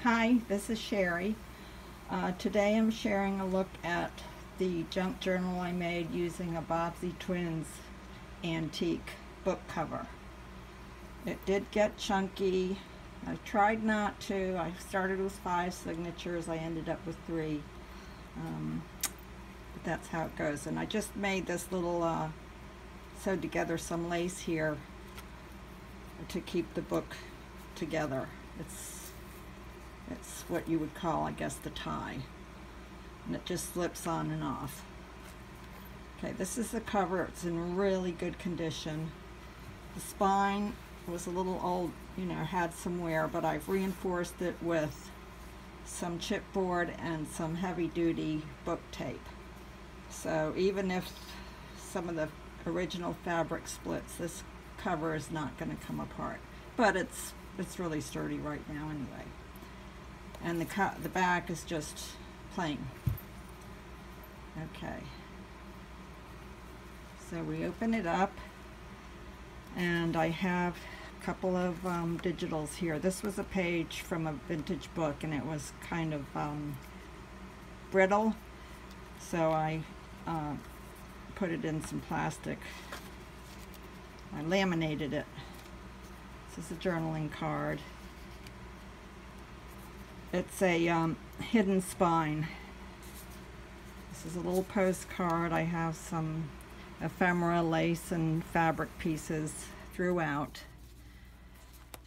Hi, this is Sherry. Today I'm sharing a look at the junk journal I made using a Bobbsey Twins antique book cover. It did get chunky. I tried not to. I started with 5 signatures. I ended up with 3. But that's how it goes. And I just made this little, sewed together some lace here to keep the book together. It's what you would call, I guess, the tie. And it just slips on and off. Okay, this is the cover. It's in really good condition. The spine was a little old, had some wear, but I've reinforced it with some chipboard and some heavy-duty book tape. So even if some of the original fabric splits, this cover is not going to come apart. But it's really sturdy right now anyway. And the back is just plain. Okay. So we open it up, and I have a couple of digitals here. This was a page from a vintage book, and it was kind of brittle, so I put it in some plastic. I laminated it. This is a journaling card. It's a hidden spine. This is a little postcard. I have some ephemera, lace, and fabric pieces throughout.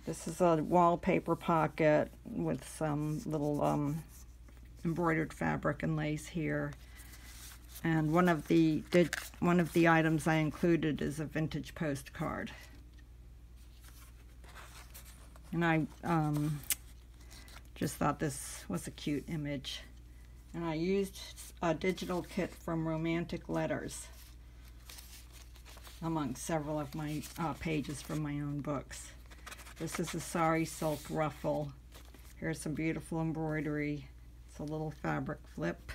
This is a wallpaper pocket with some little embroidered fabric and lace here. And one of the items I included is a vintage postcard. And I just thought this was a cute image. And I used a digital kit from Romantic Letters among several of my pages from my own books. This is a sari silk ruffle. Here's some beautiful embroidery. It's a little fabric flip.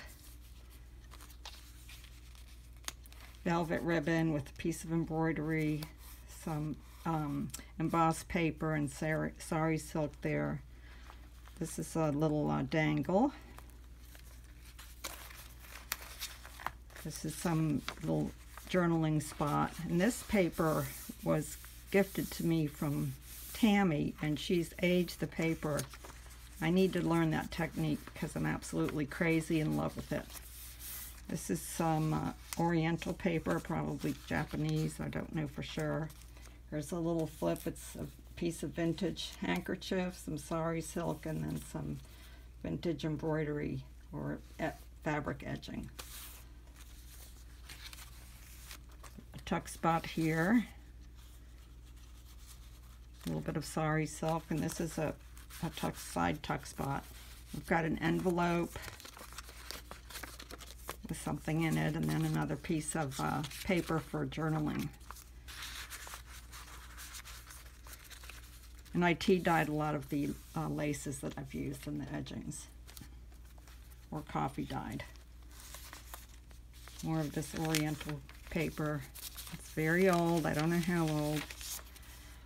Velvet ribbon with a piece of embroidery, some embossed paper and sari silk there. This is a little dangle. This is some little journaling spot. And this paper was gifted to me from Tammy, and she's aged the paper. I need to learn that technique because I'm absolutely crazy in love with it. This is some oriental paper, probably Japanese, I don't know for sure. There's a little flip. It's a piece of vintage handkerchief, some sari silk, and then some vintage embroidery or fabric edging. A tuck spot here. A little bit of sari silk, and this is a side tuck spot. We've got an envelope with something in it, and then another piece of paper for journaling. And I tea-dyed a lot of the laces that I've used in the edgings, or coffee dyed. More of this oriental paper. It's very old, I don't know how old.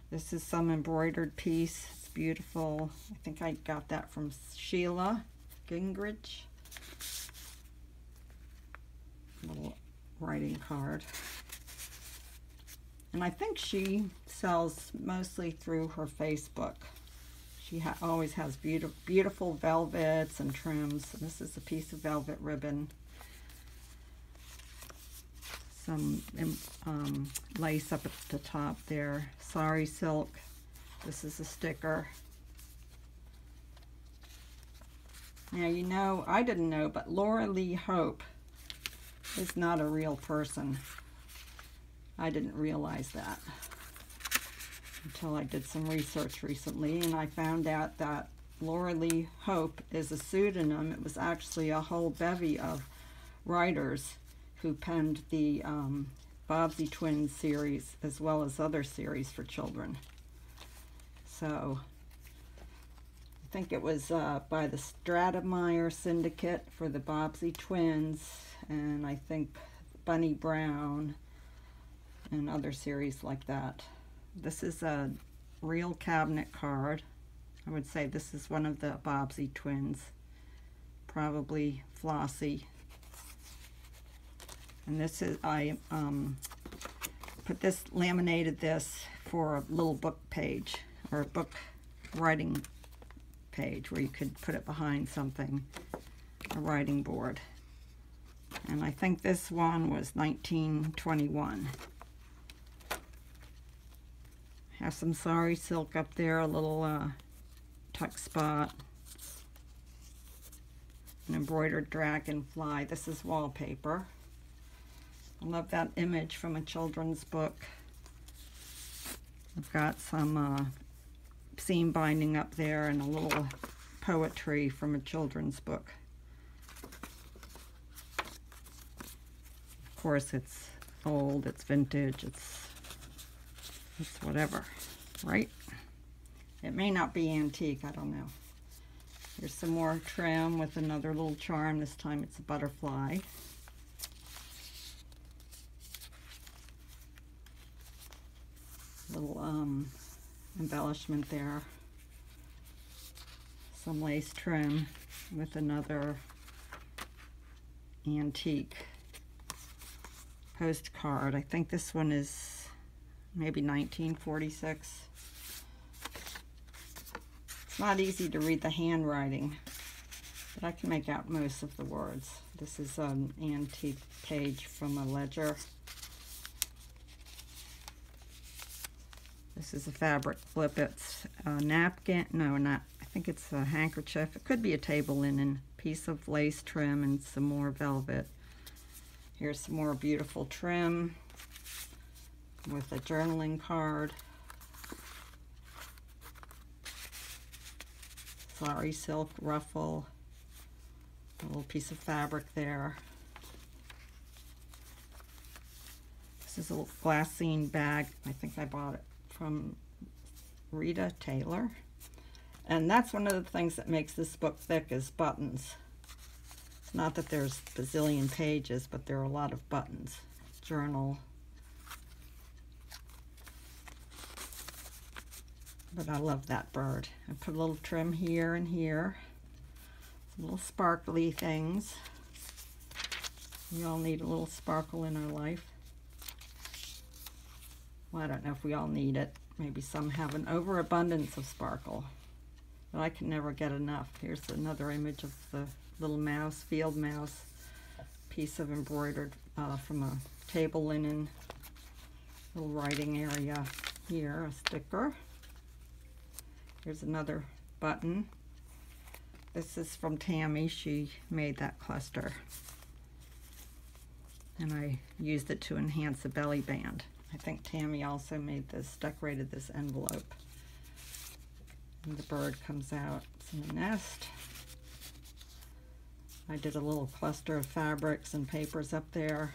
This is some embroidered piece. It's beautiful. I think I got that from Sheila Gingrich. Little writing card. And I think she sells mostly through her Facebook. She always has beautiful velvets and trims. And this is a piece of velvet ribbon. Some lace up at the top there. Sari silk. This is a sticker. Now, I didn't know, but Laura Lee Hope is not a real person. I didn't realize that until I did some research recently, and I found out that Laura Lee Hope is a pseudonym. It was actually a whole bevy of writers who penned the Bobbsey Twins series as well as other series for children. So I think it was by the Stratemeyer Syndicate for the Bobbsey Twins, and I think Bunny Brown and other series like that. This is a real cabinet card. I would say this is one of the Bobbsey twins, probably Flossie. And this is, I put this, laminated this for a little book page, or a book writing page where you could put it behind something, a writing board. And I think this one was 1921. Have some sari silk up there, a little tuck spot, an embroidered dragonfly. This is wallpaper. I love that image from a children's book. I've got some seam binding up there and a little poetry from a children's book. Of course, it's old, it's vintage, it's whatever, right? It may not be antique, I don't know. Here's some more trim with another little charm. This time it's a butterfly. Little embellishment there. Some lace trim with another antique postcard. I think this one is maybe 1946. It's not easy to read the handwriting, but I can make out most of the words. This is an antique page from a ledger. This is a fabric flip. It's a napkin. No, not. I think it's a handkerchief. It could be a table linen. Piece of lace trim and some more velvet. Here's some more beautiful trim with a journaling card. Sari silk ruffle. A little piece of fabric there. This is a little glassine bag. I think I bought it from Rita Taylor. And that's one of the things that makes this book thick is buttons. It's not that there's a bazillion pages, but there are a lot of buttons. Journal. But I love that bird. I put a little trim here and here. Some little sparkly things. We all need a little sparkle in our life. Well, I don't know if we all need it. Maybe some have an overabundance of sparkle, but I can never get enough. Here's another image of the little mouse, field mouse, piece of embroidered from a table linen, little writing area here, a sticker. Here's another button. This is from Tammy. She made that cluster, and I used it to enhance the belly band. I think Tammy also made this, decorated this envelope. And the bird comes out. It's in the nest. I did a little cluster of fabrics and papers up there.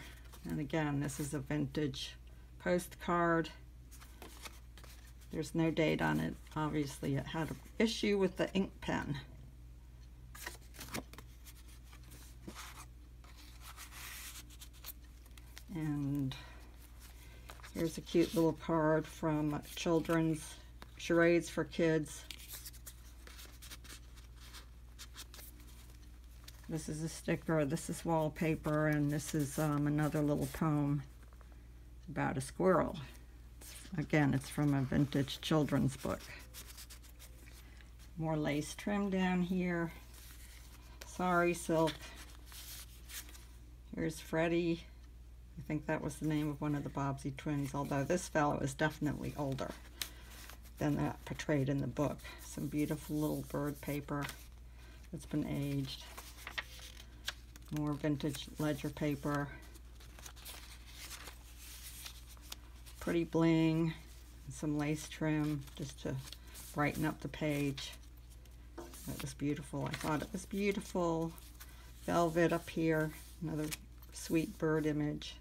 And again, this is a vintage postcard. There's no date on it. Obviously, it had an issue with the ink pen. And here's a cute little card from Children's Charades for Kids. This is a sticker, this is wallpaper, and this is another little poem about a squirrel. Again, it's from a vintage children's book. More lace trim down here. Sari silk. Here's Freddie. I think that was the name of one of the Bobbsey twins, although this fellow is definitely older than that portrayed in the book. Some beautiful little bird paper that's been aged. More vintage ledger paper. Pretty bling. Some lace trim just to brighten up the page. That was beautiful. I thought it was beautiful. Velvet up here. Another sweet bird image.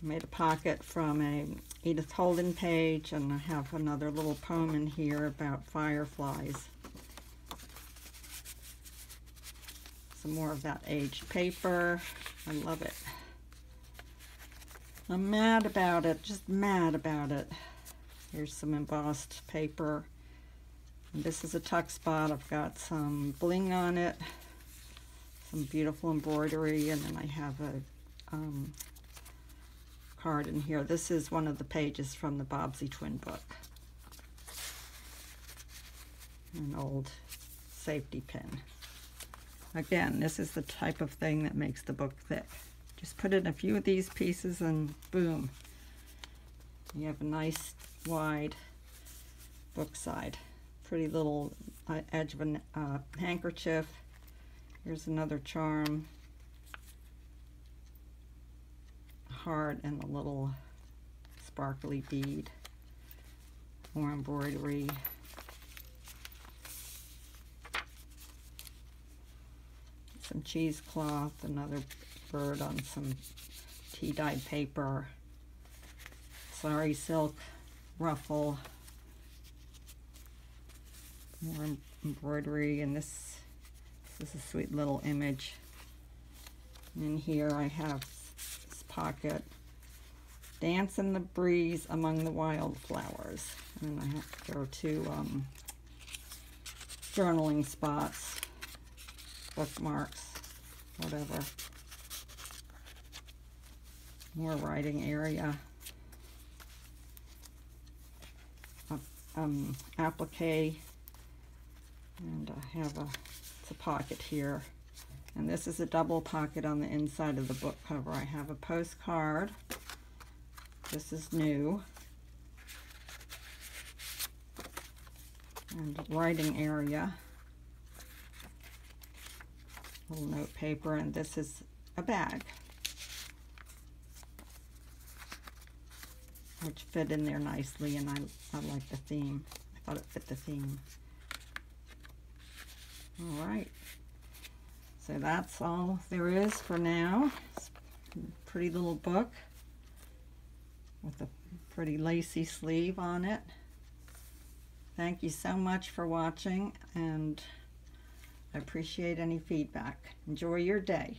Made a pocket from a Edith Holden page, and I have another little poem in here about fireflies. Some more of that aged paper. I love it. I'm mad about it, just mad about it. Here's some embossed paper. And this is a tuck spot. I've got some bling on it, some beautiful embroidery, and then I have a card in here. This is one of the pages from the Bobbsey twin book. An old safety pin. Again, this is the type of thing that makes the book thick. Just put in a few of these pieces and boom. You have a nice wide book side. Pretty little edge of a handkerchief. Here's another charm. Heart and a little sparkly bead. More embroidery. Some cheesecloth, another bird on some tea-dyed paper. Sari silk ruffle. More embroidery, and this is a sweet little image. And in here I have this pocket. Dance in the breeze among the wildflowers. And there are two journaling spots, bookmarks, whatever. More writing area. Applique. And I have it's a pocket here. And this is a double pocket on the inside of the book cover. I have a postcard. This is new. And writing area. Little note paper, and this is a bag, which fit in there nicely, and I like the theme. I thought it fit the theme. All right, so that's all there is for now. It's a pretty little book with a pretty lacy sleeve on it. Thank you so much for watching, and I appreciate any feedback. Enjoy your day.